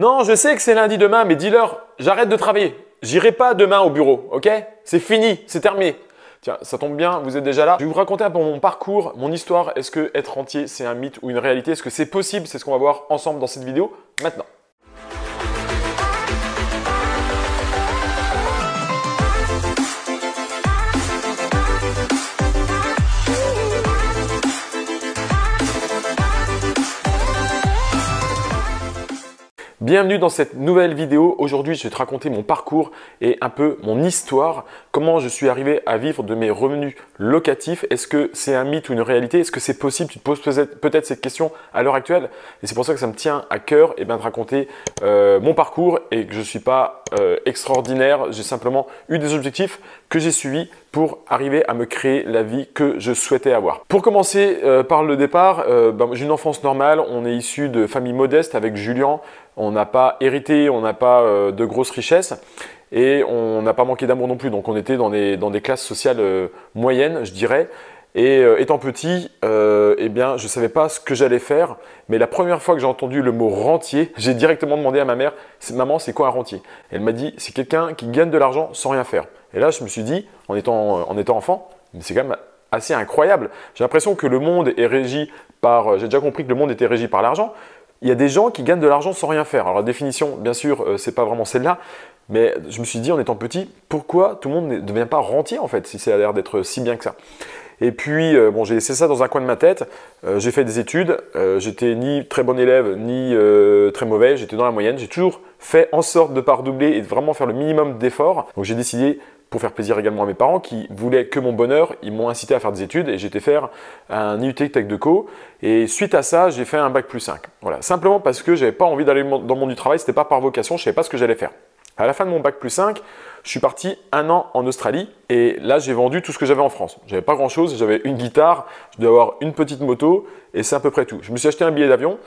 Non, je sais que c'est lundi demain, mais dis-leur, j'arrête de travailler. J'irai pas demain au bureau, ok? C'est fini, c'est terminé. Tiens, ça tombe bien, vous êtes déjà là. Je vais vous raconter un peu mon parcours, mon histoire. Est-ce que être rentier, c'est un mythe ou une réalité? Est-ce que c'est possible? C'est ce qu'on va voir ensemble dans cette vidéo maintenant. Bienvenue dans cette nouvelle vidéo. Aujourd'hui, je vais te raconter mon parcours et un peu mon histoire. Comment je suis arrivé à vivre de mes revenus locatifs. Est-ce que c'est un mythe ou une réalité? Est-ce que c'est possible? Tu te poses peut-être cette question à l'heure actuelle. Et c'est pour ça que ça me tient à cœur de raconter mon parcours et que je ne suis pas extraordinaire. J'ai simplement eu des objectifs que j'ai suivis pour arriver à me créer la vie que je souhaitais avoir. Pour commencer par le départ, j'ai une enfance normale. On est issu de familles modestes avec Julien. On n'a pas hérité, on n'a pas de grosses richesses et on n'a pas manqué d'amour non plus. Donc on était dans des classes sociales moyennes, je dirais. Et étant petit, je ne savais pas ce que j'allais faire. Mais la première fois que j'ai entendu le mot rentier, j'ai directement demandé à ma mère, maman, c'est quoi un rentier? Elle m'a dit, c'est quelqu'un qui gagne de l'argent sans rien faire. Et là, je me suis dit, en étant enfant, mais c'est quand même assez incroyable. J'ai l'impression que le monde est régi par, j'ai déjà compris que le monde était régi par l'argent. Il y a des gens qui gagnent de l'argent sans rien faire. Alors la définition, bien sûr, c'est pas vraiment celle-là, mais je me suis dit en étant petit, pourquoi tout le monde ne devient pas rentier en fait, si ça a l'air d'être si bien que ça. Et puis, j'ai laissé ça dans un coin de ma tête. J'ai fait des études. J'étais ni très bon élève, ni très mauvais. J'étais dans la moyenne. J'ai toujours fait en sorte de ne pas redoubler et de vraiment faire le minimum d'efforts. Donc j'ai décidé, pour faire plaisir également à mes parents qui voulaient que mon bonheur, ils m'ont incité à faire des études et j'ai été faire un IUT Tech Deco. Et suite à ça, j'ai fait un bac plus 5. Voilà, simplement parce que j'avais pas envie d'aller dans le monde du travail, c'était pas par vocation, je savais pas ce que j'allais faire. À la fin de mon bac plus 5, je suis parti un an en Australie et là j'ai vendu tout ce que j'avais en France. J'avais pas grand chose, j'avais une guitare, je devais avoir une petite moto et c'est à peu près tout. Je me suis acheté un billet d'avion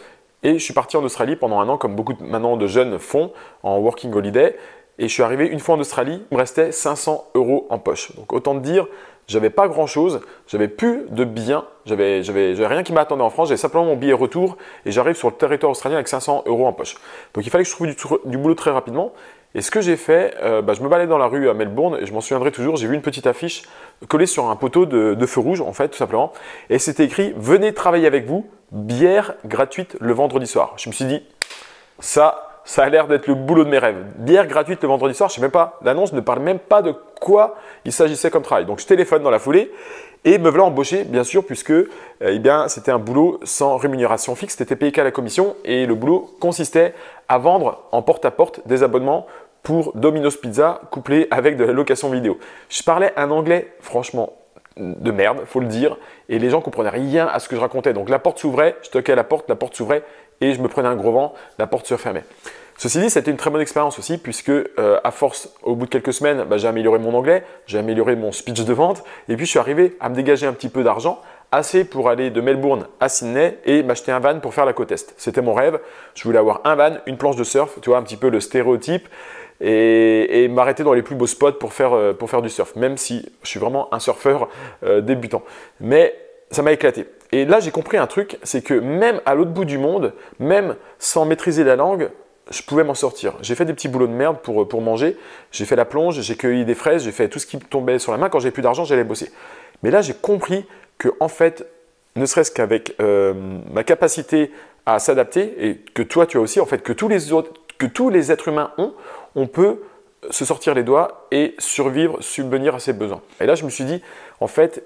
et je suis parti en Australie pendant un an comme beaucoup maintenant de jeunes font en working holiday. Et je suis arrivé une fois en Australie, il me restait 500 € en poche. Donc autant te dire, j'avais pas grand chose, j'avais plus de biens, j'avais rien qui m'attendait en France, j'avais simplement mon billet retour et j'arrive sur le territoire australien avec 500 € en poche. Donc il fallait que je trouve du boulot très rapidement. Et ce que j'ai fait, je me baladais dans la rue à Melbourne et je m'en souviendrai toujours, j'ai vu une petite affiche collée sur un poteau de feu rouge en fait tout simplement. Et c'était écrit « Venez travailler avec vous, bière gratuite le vendredi soir ». Je me suis dit, ça a l'air d'être le boulot de mes rêves. Bière gratuite le vendredi soir, je sais même pas, l'annonce ne parle même pas de quoi il s'agissait comme travail. Donc je téléphone dans la foulée et me voilà embauché, bien sûr, puisque c'était un boulot sans rémunération fixe, c'était payé qu'à la commission et le boulot consistait à vendre en porte-à-porte des abonnements pour Domino's Pizza couplé avec de la location vidéo. Je parlais un anglais franchement de merde, faut le dire, et les gens comprenaient rien à ce que je racontais. Donc la porte s'ouvrait, je toquais à la porte s'ouvrait et je me prenais un gros vent, la porte se refermait. Ceci dit, c'était une très bonne expérience aussi puisque à force, au bout de quelques semaines, j'ai amélioré mon anglais, j'ai amélioré mon speech de vente et puis je suis arrivé à me dégager un petit peu d'argent, assez pour aller de Melbourne à Sydney et m'acheter un van pour faire la côte Est. C'était mon rêve, je voulais avoir un van, une planche de surf, tu vois un petit peu le stéréotype et m'arrêter dans les plus beaux spots pour faire du surf, même si je suis vraiment un surfeur débutant. Mais ça m'a éclaté. Et là, j'ai compris un truc, c'est que même à l'autre bout du monde, même sans maîtriser la langue, je pouvais m'en sortir. J'ai fait des petits boulots de merde pour manger. J'ai fait la plonge, j'ai cueilli des fraises, j'ai fait tout ce qui me tombait sur la main. Quand j'ai plus d'argent, j'allais bosser. Mais là, j'ai compris que en fait, ne serait-ce qu'avec ma capacité à s'adapter et que toi, tu as aussi, en fait, que tous les êtres humains ont, on peut se sortir les doigts et survivre, subvenir à ses besoins. Et là, je me suis dit, en fait,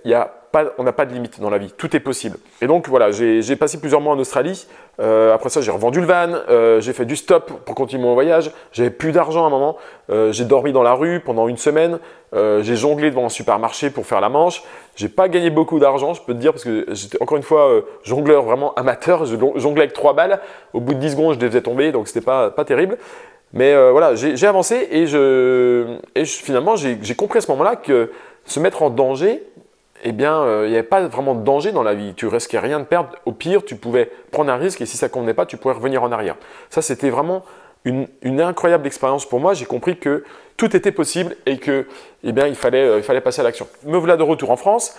on n'a pas de limite dans la vie, tout est possible. Et donc voilà, j'ai passé plusieurs mois en Australie. Après ça, j'ai revendu le van, j'ai fait du stop pour continuer mon voyage. J'avais plus d'argent à un moment. J'ai dormi dans la rue pendant une semaine. J'ai jonglé devant un supermarché pour faire la manche. J'ai pas gagné beaucoup d'argent, je peux te dire, parce que j'étais encore une fois jongleur vraiment amateur. Je jonglais avec 3 balles. Au bout de 10 secondes, je les faisais tomber, donc c'était pas terrible. Mais voilà, j'ai avancé et finalement, j'ai compris à ce moment-là que se mettre en danger, eh bien, il n'y avait pas vraiment de danger dans la vie. Tu risquais rien de perdre. Au pire, tu pouvais prendre un risque et si ça ne convenait pas, tu pouvais revenir en arrière. Ça, c'était vraiment une incroyable expérience pour moi. J'ai compris que tout était possible et que, eh bien, il fallait passer à l'action. Me voilà de retour en France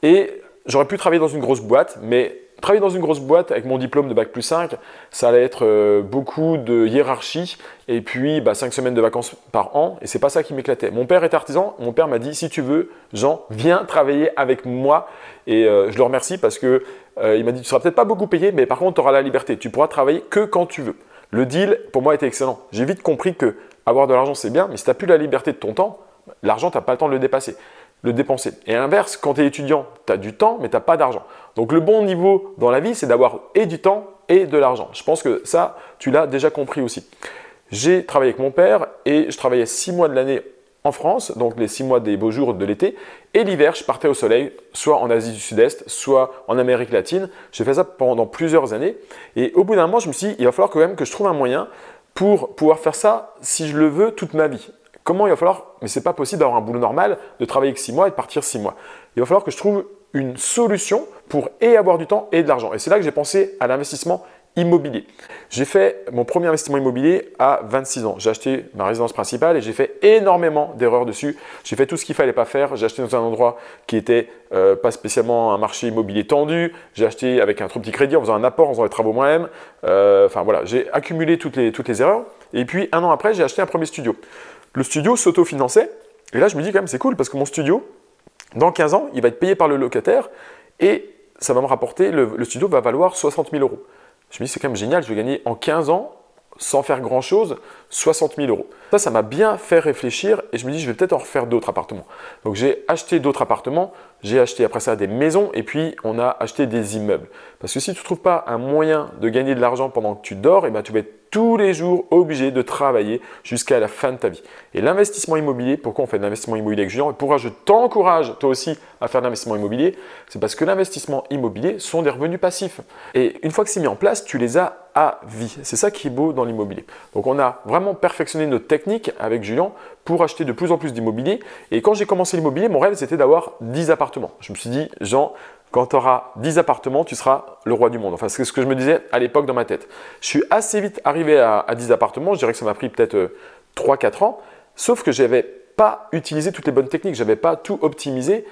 et j'aurais pu travailler dans une grosse boîte, mais travailler dans une grosse boîte avec mon diplôme de Bac+5, ça allait être beaucoup de hiérarchie et puis 5 semaines de vacances par an et c'est pas ça qui m'éclatait. Mon père est artisan, mon père m'a dit si tu veux, Jean, viens travailler avec moi et je le remercie parce que il m'a dit tu seras peut-être pas beaucoup payé mais par contre tu auras la liberté, tu pourras travailler que quand tu veux. Le deal pour moi était excellent. J'ai vite compris que avoir de l'argent c'est bien mais si tu n'as plus la liberté de ton temps, l'argent tu n'as pas le temps de le dépenser. Et à l'inverse, quand tu es étudiant, tu as du temps, mais tu n'as pas d'argent. Donc le bon niveau dans la vie, c'est d'avoir et du temps et de l'argent. Je pense que ça, tu l'as déjà compris aussi. J'ai travaillé avec mon père et je travaillais 6 mois de l'année en France, donc les 6 mois des beaux jours de l'été. Et l'hiver, je partais au soleil, soit en Asie du Sud-Est, soit en Amérique latine. J'ai fait ça pendant plusieurs années. Et au bout d'un moment, je me suis dit, il va falloir quand même que je trouve un moyen pour pouvoir faire ça si je le veux toute ma vie. Comment il va falloir, mais ce n'est pas possible d'avoir un boulot normal, de travailler que 6 mois et de partir 6 mois. Il va falloir que je trouve une solution pour et avoir du temps et de l'argent. Et c'est là que j'ai pensé à l'investissement immobilier. J'ai fait mon premier investissement immobilier à 26 ans. J'ai acheté ma résidence principale et j'ai fait énormément d'erreurs dessus. J'ai fait tout ce qu'il ne fallait pas faire. J'ai acheté dans un endroit qui n'était pas spécialement un marché immobilier tendu. J'ai acheté avec un trop petit crédit en faisant un apport, en faisant les travaux moi-même. Enfin voilà, j'ai accumulé toutes les erreurs. Et puis un an après, j'ai acheté un premier studio. Le studio s'autofinançait et là je me dis quand même c'est cool parce que mon studio, dans 15 ans, il va être payé par le locataire et ça va me rapporter, le studio va valoir 60 000 euros. Je me dis c'est quand même génial, je vais gagner en 15 ans, sans faire grand chose, 60 000 euros. Ça m'a bien fait réfléchir et je me dis je vais peut-être en refaire d'autres appartements. Donc j'ai acheté d'autres appartements, j'ai acheté après ça des maisons et puis on a acheté des immeubles. Parce que si tu ne trouves pas un moyen de gagner de l'argent pendant que tu dors, tu vas être tous les jours obligé de travailler jusqu'à la fin de ta vie. Et l'investissement immobilier, pourquoi on fait de l'investissement immobilier avec Julien et pourquoi je t'encourage toi aussi à faire de l'investissement immobilier, c'est parce que l'investissement immobilier sont des revenus passifs. Et une fois que c'est mis en place, tu les as à vie. C'est ça qui est beau dans l'immobilier. Donc on a vraiment perfectionné notre technique avec Julien pour acheter de plus en plus d'immobilier. Et quand j'ai commencé l'immobilier, mon rêve c'était d'avoir 10 appartements. Je me suis dit, Jean, quand tu auras 10 appartements, tu seras le roi du monde. Enfin, c'est ce que je me disais à l'époque dans ma tête. Je suis assez vite arrivé à 10 appartements. Je dirais que ça m'a pris peut-être 3-4 ans. Sauf que je n'avais pas utilisé toutes les bonnes techniques. Je n'avais pas tout optimisé.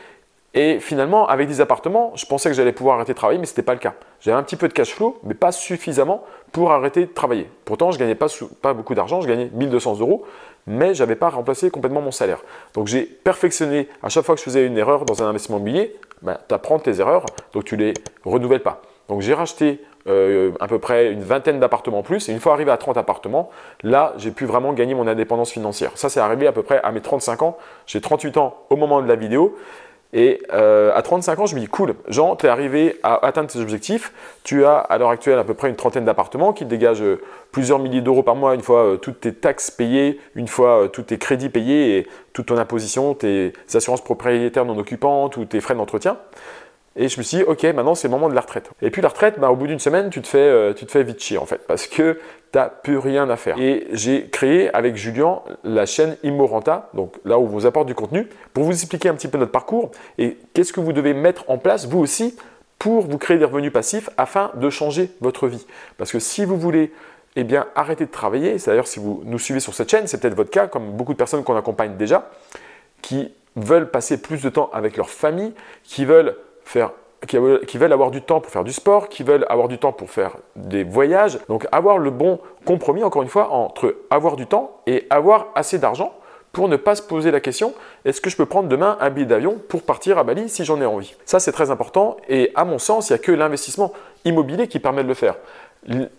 Et finalement, avec 10 appartements, je pensais que j'allais pouvoir arrêter de travailler, mais ce n'était pas le cas. J'avais un petit peu de cash flow, mais pas suffisamment pour arrêter de travailler. Pourtant, je ne gagnais pas beaucoup d'argent. Je gagnais 1 200 euros, mais je n'avais pas remplacé complètement mon salaire. Donc, j'ai perfectionné à chaque fois que je faisais une erreur dans un investissement immobilier. Tu apprends tes erreurs, donc tu ne les renouvelles pas. Donc j'ai racheté à peu près une vingtaine d'appartements en plus et une fois arrivé à 30 appartements, là j'ai pu vraiment gagner mon indépendance financière. Ça c'est arrivé à peu près à mes 35 ans, j'ai 38 ans au moment de la vidéo et à 35 ans je me dis cool, Jean tu es arrivé à atteindre tes objectifs, tu as à l'heure actuelle à peu près une trentaine d'appartements qui te dégagent plusieurs milliers d'euros par mois une fois toutes tes taxes payées, une fois tous tes crédits payés et toute ton imposition, tes assurances propriétaires non occupantes ou tes frais d'entretien. Et je me suis dit, ok, maintenant c'est le moment de la retraite. Et puis la retraite, au bout d'une semaine, tu te fais vite chier en fait, parce que tu n'as plus rien à faire. Et j'ai créé avec Julien la chaîne Immorenta, donc là où on vous apporte du contenu, pour vous expliquer un petit peu notre parcours et qu'est-ce que vous devez mettre en place vous aussi pour vous créer des revenus passifs afin de changer votre vie. Parce que si vous voulez arrêter de travailler, c'est d'ailleurs si vous nous suivez sur cette chaîne, c'est peut-être votre cas, comme beaucoup de personnes qu'on accompagne déjà, qui veulent passer plus de temps avec leur famille, qui veulent avoir du temps pour faire du sport, qui veulent avoir du temps pour faire des voyages. Donc avoir le bon compromis, encore une fois, entre avoir du temps et avoir assez d'argent pour ne pas se poser la question, est-ce que je peux prendre demain un billet d'avion pour partir à Bali si j'en ai envie? Ça, c'est très important et à mon sens, il n'y a que l'investissement immobilier qui permet de le faire.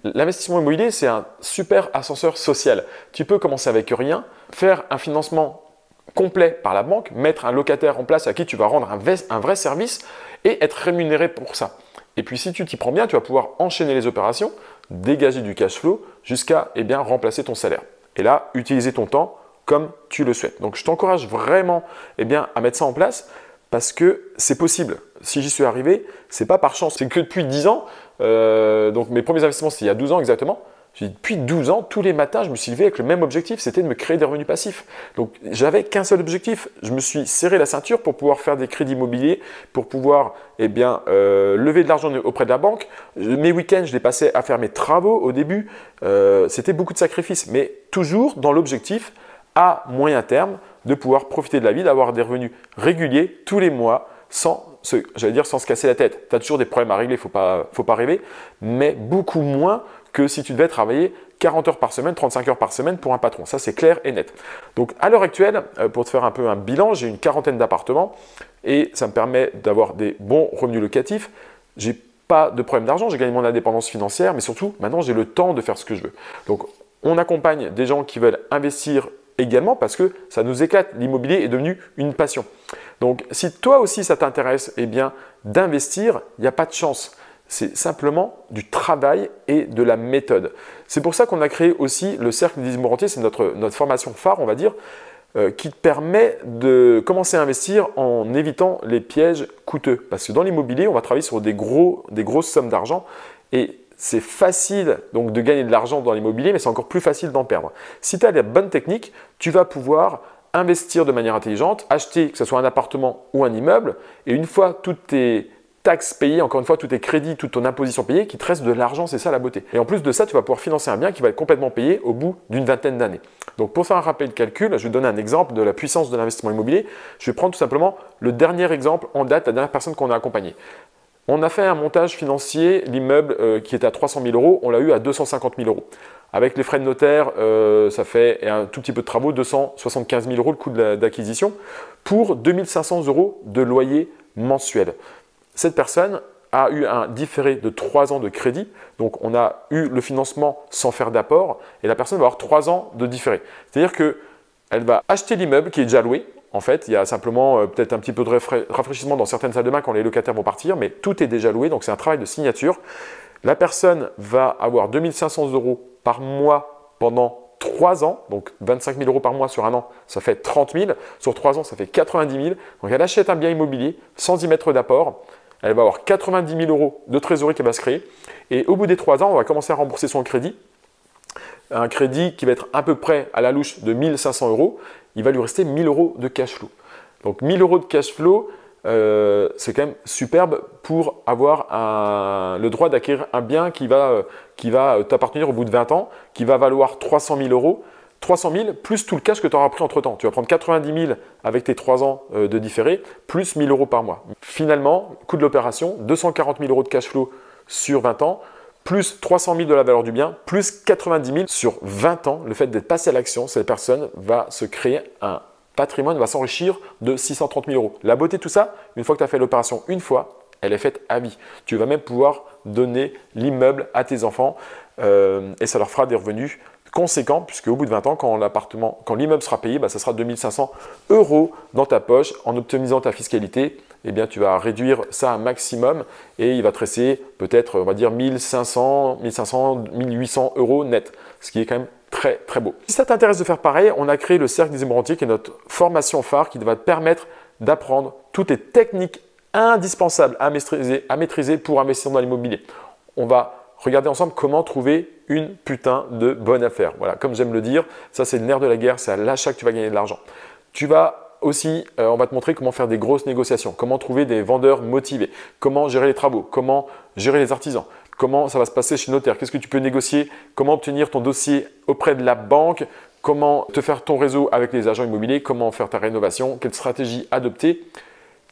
L'investissement immobilier, c'est un super ascenseur social. Tu peux commencer avec rien, faire un financement complet par la banque, mettre un locataire en place à qui tu vas rendre un vrai service et être rémunéré pour ça. Et puis si tu t'y prends bien, tu vas pouvoir enchaîner les opérations, dégager du cash flow jusqu'à remplacer ton salaire. Et là, utiliser ton temps comme tu le souhaites. Donc je t'encourage vraiment à mettre ça en place parce que c'est possible. Si j'y suis arrivé, ce n'est pas par chance. C'est que depuis 10 ans, donc mes premiers investissements c'était il y a 12 ans exactement. Depuis 12 ans, tous les matins, je me suis levé avec le même objectif, c'était de me créer des revenus passifs. Donc, j'avais qu'un seul objectif. Je me suis serré la ceinture pour pouvoir faire des crédits immobiliers, pour pouvoir lever de l'argent auprès de la banque. Mes week-ends, je les passais à faire mes travaux au début. C'était beaucoup de sacrifices, mais toujours dans l'objectif, à moyen terme, de pouvoir profiter de la vie, d'avoir des revenus réguliers tous les mois, sans j'allais dire sans se casser la tête. Tu as toujours des problèmes à régler, faut pas rêver, mais beaucoup moins que si tu devais travailler 40 heures par semaine, 35 heures par semaine pour un patron. Ça, c'est clair et net. Donc, à l'heure actuelle, pour te faire un peu un bilan, j'ai une quarantaine d'appartements et ça me permet d'avoir des bons revenus locatifs. J'ai pas de problème d'argent, j'ai gagné mon indépendance financière, mais surtout, maintenant, j'ai le temps de faire ce que je veux. Donc, on accompagne des gens qui veulent investir également parce que ça nous éclate. L'immobilier est devenu une passion. Donc, si toi aussi, ça t'intéresse, eh bien, d'investir, il n'y a pas de chance. C'est simplement du travail et de la méthode. C'est pour ça qu'on a créé aussi le Cercle des Rentiers, c'est notre formation phare, on va dire, qui te permet de commencer à investir en évitant les pièges coûteux. Parce que dans l'immobilier, on va travailler sur des grosses sommes d'argent et c'est facile donc de gagner de l'argent dans l'immobilier, mais c'est encore plus facile d'en perdre. Si tu as les bonnes techniques, tu vas pouvoir investir de manière intelligente, acheter que ce soit un appartement ou un immeuble, et une fois toutes tes taxes payées, encore une fois, tous tes crédits, toute ton imposition payée, qu'il te reste de l'argent, c'est ça la beauté. Et en plus de ça, tu vas pouvoir financer un bien qui va être complètement payé au bout d'une vingtaine d'années. Donc pour faire un rappel de calcul, je vais donner un exemple de la puissance de l'investissement immobilier. Je vais prendre tout simplement le dernier exemple en date, la dernière personne qu'on a accompagnée. On a fait un montage financier, l'immeuble qui était à 300 000 euros, on l'a eu à 250 000 euros. Avec les frais de notaire, ça fait et un tout petit peu de travaux, 275 000 euros le coût d'acquisition pour 2 500 euros de loyer mensuel. Cette personne a eu un différé de 3 ans de crédit, donc on a eu le financement sans faire d'apport et la personne va avoir 3 ans de différé. C'est-à-dire qu'elle va acheter l'immeuble qui est déjà loué. En fait, il y a simplement peut-être un petit peu de rafraîchissement dans certaines salles de bain quand les locataires vont partir, mais tout est déjà loué, donc c'est un travail de signature. La personne va avoir 2 500 euros par mois pendant 3 ans, donc 25 000 euros par mois sur un an, ça fait 30 000. Sur 3 ans, ça fait 90 000. Donc elle achète un bien immobilier sans y mettre d'apport. Elle va avoir 90 000 euros de trésorerie qui va se créer. Et au bout des 3 ans, on va commencer à rembourser son crédit. Un crédit qui va être à peu près à la louche de 1 500 euros. Il va lui rester 1 000 euros de cash flow. Donc 1 000 euros de cash flow, c'est quand même superbe pour avoir le droit d'acquérir un bien qui va t'appartenir au bout de 20 ans, qui va valoir 300 000 euros. 300 000 plus tout le cash que tu auras pris entre temps. Tu vas prendre 90 000 avec tes 3 ans de différé, plus 1 000 euros par mois. Finalement, coût de l'opération, 240 000 euros de cash flow sur 20 ans, plus 300 000 de la valeur du bien, plus 90 000 sur 20 ans. Le fait d'être passé à l'action, cette personne va se créer un patrimoine, va s'enrichir de 630 000 euros. La beauté de tout ça, une fois que tu as fait l'opération une fois, elle est faite à vie. Tu vas même pouvoir donner l'immeuble à tes enfants et ça leur fera des revenus conséquents puisque au bout de 20 ans, quand l'immeuble sera payé, ça sera 2 500 euros dans ta poche. En optimisant ta fiscalité, eh bien, tu vas réduire ça un maximum et il va te rester peut-être, on va dire, 1 500, 1 800 euros net, ce qui est quand même très, très beau. Si ça t'intéresse de faire pareil, on a créé le Cercle des Rentiers qui est notre formation phare qui va te permettre d'apprendre toutes les techniques indispensables à maîtriser pour investir dans l'immobilier. On va regarder ensemble comment trouver une putain de bonne affaire. Voilà, comme j'aime le dire, ça c'est le nerf de la guerre, c'est à l'achat que tu vas gagner de l'argent. Tu vas aussi, on va te montrer comment faire des grosses négociations, comment trouver des vendeurs motivés, comment gérer les travaux, comment gérer les artisans, comment ça va se passer chez le notaire, qu'est-ce que tu peux négocier, comment obtenir ton dossier auprès de la banque, comment te faire ton réseau avec les agents immobiliers, comment faire ta rénovation, quelle stratégie adopter.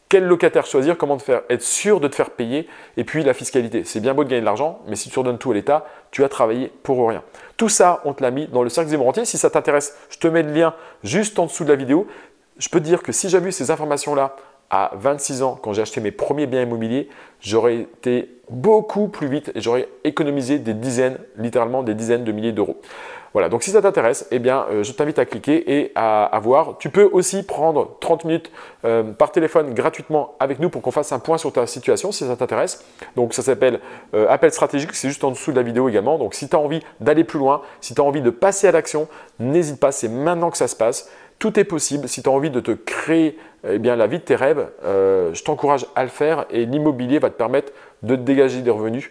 Quel locataire choisir, comment être sûr de te faire payer, et puis la fiscalité. C'est bien beau de gagner de l'argent, mais si tu redonnes tout à l'État, tu as travaillé pour rien. Tout ça, on te l'a mis dans le Cercle des Rentiers. Si ça t'intéresse, je te mets le lien juste en dessous de la vidéo. Je peux te dire que si j'avais eu ces informations-là à 26 ans, quand j'ai acheté mes premiers biens immobiliers, j'aurais été beaucoup plus vite et j'aurais économisé des dizaines, littéralement des dizaines de milliers d'euros. Voilà, donc si ça t'intéresse, eh bien, je t'invite à cliquer et à voir. Tu peux aussi prendre 30 minutes par téléphone gratuitement avec nous pour qu'on fasse un point sur ta situation si ça t'intéresse. Donc ça s'appelle Appel stratégique, c'est juste en dessous de la vidéo également. Donc si tu as envie d'aller plus loin, si tu as envie de passer à l'action, n'hésite pas, c'est maintenant que ça se passe. Tout est possible. Si tu as envie de te créer la vie de tes rêves, je t'encourage à le faire et l'immobilier va te permettre de te dégager des revenus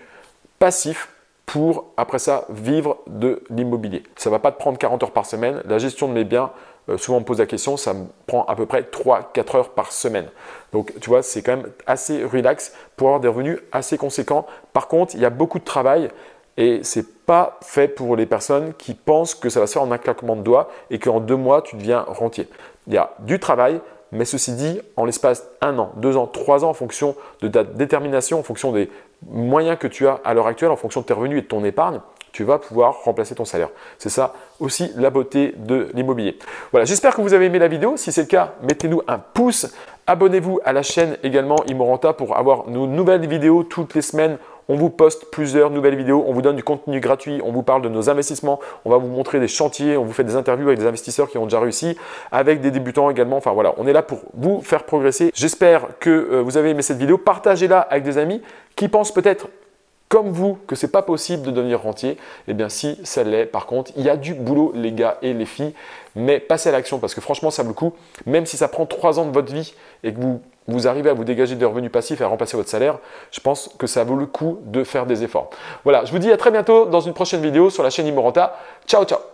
passifs pour, après ça, vivre de l'immobilier. Ça ne va pas te prendre 40 heures par semaine. La gestion de mes biens, souvent on me pose la question, ça me prend à peu près 3-4 heures par semaine. Donc, tu vois, c'est quand même assez relax pour avoir des revenus assez conséquents. Par contre, il y a beaucoup de travail et ce n'est pas fait pour les personnes qui pensent que ça va se faire en un claquement de doigts et qu'en 2 mois, tu deviens rentier. Il y a du travail, Mais ceci dit, en l'espace 1 an, 2 ans, 3 ans, en fonction de ta détermination, en fonction des moyens que tu as à l'heure actuelle, en fonction de tes revenus et de ton épargne, tu vas pouvoir remplacer ton salaire. C'est ça aussi la beauté de l'immobilier. Voilà, j'espère que vous avez aimé la vidéo. Si c'est le cas, mettez-nous un pouce. Abonnez-vous à la chaîne également Imorenta pour avoir nos nouvelles vidéos toutes les semaines. On vous poste plusieurs nouvelles vidéos, on vous donne du contenu gratuit, on vous parle de nos investissements, on va vous montrer des chantiers, on vous fait des interviews avec des investisseurs qui ont déjà réussi, avec des débutants également. Enfin voilà, on est là pour vous faire progresser. J'espère que vous avez aimé cette vidéo. Partagez-la avec des amis qui pensent peut-être comme vous que ce n'est pas possible de devenir rentier. Eh bien si ça l'est, par contre, il y a du boulot les gars et les filles, mais passez à l'action parce que franchement ça vaut le coup. Même si ça prend 3 ans de votre vie et que vous arrivez à vous dégager des revenus passifs et à remplacer votre salaire, je pense que ça vaut le coup de faire des efforts. Voilà, je vous dis à très bientôt dans une prochaine vidéo sur la chaîne Imorenta. Ciao, ciao!